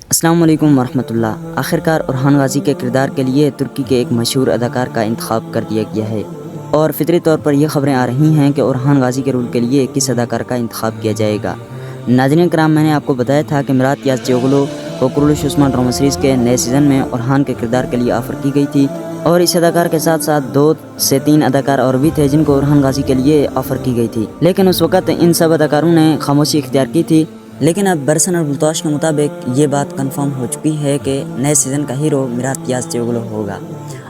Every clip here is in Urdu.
السلام علیکم ورحمۃ اللہ۔ آخرکار ارحان غازی کے کردار کے لیے ترکی کے ایک مشہور اداکار کا انتخاب کر دیا گیا ہے، اور فطری طور پر یہ خبریں آ رہی ہیں کہ ارحان غازی کے رول کے لیے کس اداکار کا انتخاب کیا جائے گا۔ ناظرین کرام، میں نے آپ کو بتایا تھا کہ میرات یازدیوغلو کو کرولوش عثمان ڈرامہ سیریز کے نئے سیزن میں ارحان کے کردار کے لیے آفر کی گئی تھی، اور اس اداکار کے ساتھ ساتھ 2 سے 3 اداکار اور بھی تھے جن کو ارحان غازی کے لیے آفر کی گئی تھی، لیکن اس وقت ان سب اداکاروں نے خاموشی اختیار کی تھی۔ لیکن اب برسن البلطاش کے مطابق یہ بات کنفرم ہو چکی ہے کہ نئے سیزن کا ہیرو میرات یازدیوغلو ہوگا،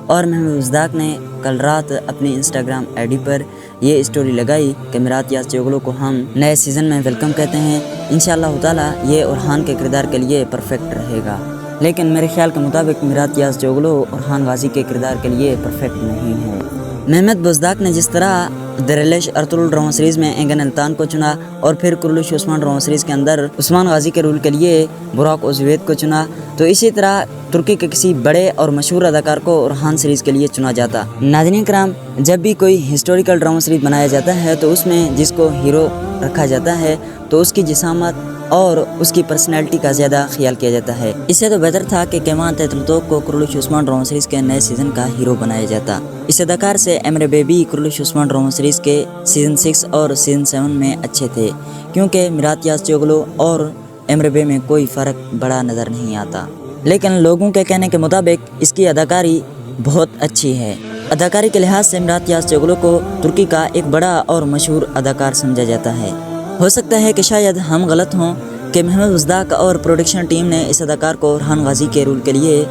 اور محمد بزداق نے کل رات اپنی انسٹاگرام آئی ڈی پر یہ اسٹوری لگائی کہ میرات یازدیوغلو کو ہم نئے سیزن میں ویلکم کہتے ہیں، انشاءاللہ تعالی یہ ارحان کے کردار کے لیے پرفیکٹ رہے گا۔ لیکن میرے خیال کے مطابق میرات یازدیوغلو ارحان غازی کے کردار کے لیے پرفیکٹ نہیں ہے۔ محمد بزداق نے جس طرح درلش ارطغرل ڈرامہ سیریز میں اینگن التان کو چنا، اور پھر کرولوش عثمان ڈرامہ سیریز کے اندر عثمان غازی کے رول کے لیے براق اوزویت کو چنا، تو اسی طرح ترکی کے کسی بڑے اور مشہور اداکار کو ارحان سیریز کے لیے چنا جاتا۔ ناظرین کرام، جب بھی کوئی ہسٹوریکل ڈرامہ سیریز بنایا جاتا ہے تو اس میں جس کو ہیرو رکھا جاتا ہے تو اس کی جسامت اور اس کی پرسنالٹی کا زیادہ خیال کیا جاتا ہے۔ اس سے تو بہتر تھا کہ کیمان تیتلتوک کو کرولوش عثمان ڈرامہ سیریز کے نئے سیزن کا ہیرو بنایا جاتا۔ اس اداکار سے ایمرے بیبی کرولوش عثمان ڈرامہ سیریز کے سیزن 6 اور سیزن 7 میں اچھے تھے، کیونکہ میرات یازدیوغلو اور ایمرے بے میں کوئی فرق بڑا نظر نہیں آتا، لیکن لوگوں کے کہنے کے مطابق اس کی اداکاری بہت اچھی ہے۔ اداکاری کے لحاظ سے میرات یازدیوغلو کو ترکی کا ایک بڑا اور مشہور اداکار سمجھا جاتا ہے۔ ہو سکتا ہے کہ شاید ہم غلط ہوں کہ محمد بزداق اور پروڈکشن ٹیم نے اس اداکار کو ارحان غازی کے رول کے لیے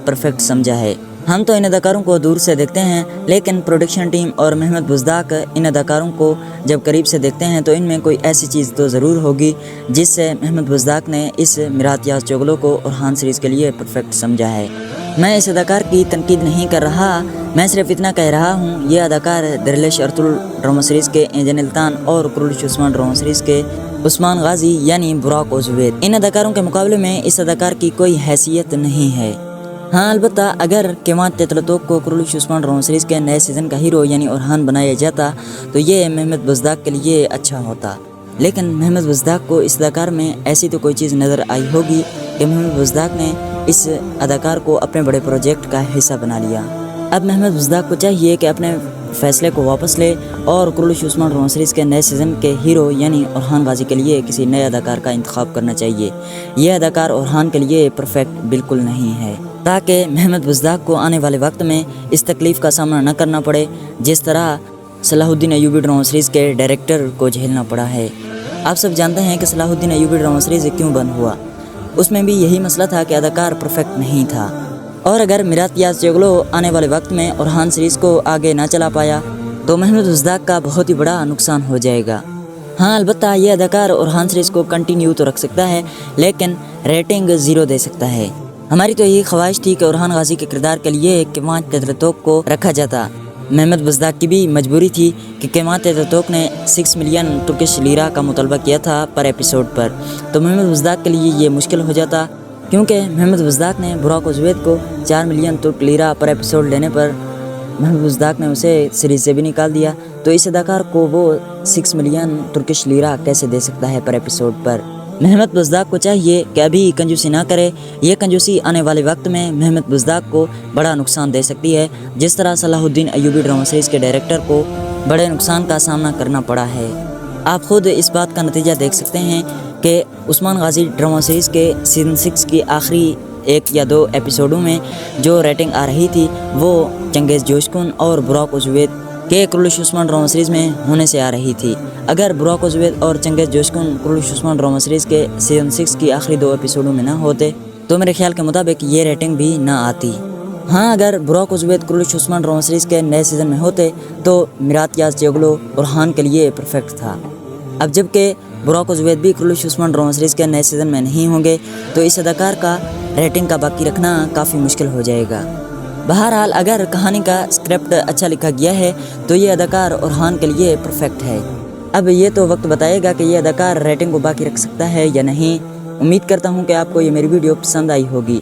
پرفیکٹ سمجھا ہے۔ ہم تو ان اداکاروں کو دور سے دیکھتے ہیں، لیکن پروڈکشن ٹیم اور محمد بزداق ان اداکاروں کو جب قریب سے دیکھتے ہیں تو ان میں کوئی ایسی چیز تو ضرور ہوگی جس سے محمد بزداق نے اس میرات یازدیوغلو کو ارحان سیریز کے لیے پرفیکٹ سمجھا ہے۔ میں اس اداکار کی تنقید نہیں کر رہا، میں صرف اتنا کہہ رہا ہوں یہ اداکار درلش ارطغرل ڈرامہ سیریز کے اینگن التان اور کرولوش عثمان ڈرامہ سیریز کے عثمان غازی یعنی براق اوزویت، ان اداکاروں کے مقابلے میں اس اداکار کی کوئی حیثیت نہیں ہے۔ ہاں البتہ اگر کیمان تیتلتوک کو کرولوش عثمان ڈرامہ سیریز کے نئے سیزن کا ہیرو یعنی ارحان بنایا جاتا تو یہ محمد بزداق کے لیے اچھا ہوتا، لیکن محمد بزداق کو اس اداکار میں ایسی تو کوئی چیز نظر آئی ہوگی کہ محمد بزداق نے اس اداکار کو اپنے بڑے پروجیکٹ کا حصہ بنا لیا۔ اب محمد بزداق کو چاہیے کہ اپنے فیصلے کو واپس لے اور کرولوش عثمان ڈرامہ سیریز کے نئے سیزن کے ہیرو یعنی ارحان غازی کے لیے کسی نئے اداکار کا انتخاب کرنا چاہیے۔ یہ اداکار ارحان کے لیے پرفیکٹ بالکل نہیں ہے، تاکہ محمد بزداق کو آنے والے وقت میں اس تکلیف کا سامنا نہ کرنا پڑے جس طرح صلاح الدین ایوبی ڈرامہ سیریز کے ڈائریکٹر کو جھیلنا پڑا ہے۔ آپ سب جانتے ہیں کہ صلاح الدین ایوبی ڈرامہ سیریز کیوں بند ہوا، اس میں بھی یہی مسئلہ تھا کہ اداکار پرفیکٹ نہیں تھا، اور اگر میرات یازدیوغلو آنے والے وقت میں ارحان سیریز کو آگے نہ چلا پایا تو محمد بزداق کا بہت ہی بڑا نقصان ہو جائے گا۔ ہاں البتہ یہ اداکار ارحان سیریز کو کنٹینیو تو رکھ سکتا ہے، لیکن ریٹنگ 0 دے سکتا ہے۔ ہماری تو یہی خواہش تھی کہ ارحان غازی کے کردار کے لیے کیمان تیتلتوک کو رکھا جاتا۔ محمد بزداق کی بھی مجبوری تھی کہ کیمان تیتلتوک نے 6 ملین ترکش لیرا کا مطالبہ کیا تھا پر ایپیسوڈ پر، تو محمد بزداق کے لیے یہ مشکل ہو جاتا، کیونکہ محمد بزداق نے براق اوزویت کو 4 ملین ترک لیرا پر ایپیسوڈ لینے پر محمد بزداق نے اسے سیریز سے بھی نکال دیا، تو اس اداکار کو وہ 6 ملین ترکش لیرا کیسے دے سکتا ہے پر ایپیسوڈ پر۔ محمد بزداق کو چاہیے کہ ابھی کنجوسی نہ کرے، یہ کنجوسی آنے والے وقت میں محمد بزداق کو بڑا نقصان دے سکتی ہے، جس طرح صلاح الدین ایوبی ڈرامہ سیریز کے ڈائریکٹر کو بڑے نقصان کا سامنا کرنا پڑا ہے۔ آپ خود اس بات کا نتیجہ دیکھ سکتے ہیں کہ عثمان غازی ڈرامہ سیریز کے سیزن 6 کی آخری 1 یا 2 ایپیسوڈوں میں جو ریٹنگ آ رہی تھی وہ چنگیز جوشکن اور براق اوزویت کے کرولوش عثمان ڈرامہ سیریز میں ہونے سے آ رہی تھی۔ اگر براق اوزویت اور چنگیز جوشکن کرولوش عثمان ڈرامہ سیریز کے سیزن 6 کی آخری 2 ایپیسوڈوں میں نہ ہوتے تو میرے خیال کے مطابق یہ ریٹنگ بھی نہ آتی۔ ہاں اگر براق اوزویت کرولوش عثمان ڈرامہ سیریز کے نئے سیزن میں ہوتے تو میرات یازدیوغلو ارحان کے لیے پرفیکٹ تھا۔ اب جب کہ براق اوزویت بھی کرولوش عثمان ڈرامہ سیریز کے نئے سیزن میں نہیں ہوں گے تو اس اداکار کا ریٹنگ کا باقی رکھنا کافی مشکل ہو جائے گا۔ بہرحال اگر کہانی کا اسکرپٹ اچھا لکھا گیا ہے تو یہ اداکار ارحان کے لیے پرفیکٹ ہے۔ اب یہ تو وقت بتائے گا کہ یہ اداکار ریٹنگ کو باقی رکھ سکتا ہے یا نہیں۔ امید کرتا ہوں کہ آپ کو یہ میری ویڈیو پسند آئی ہوگی۔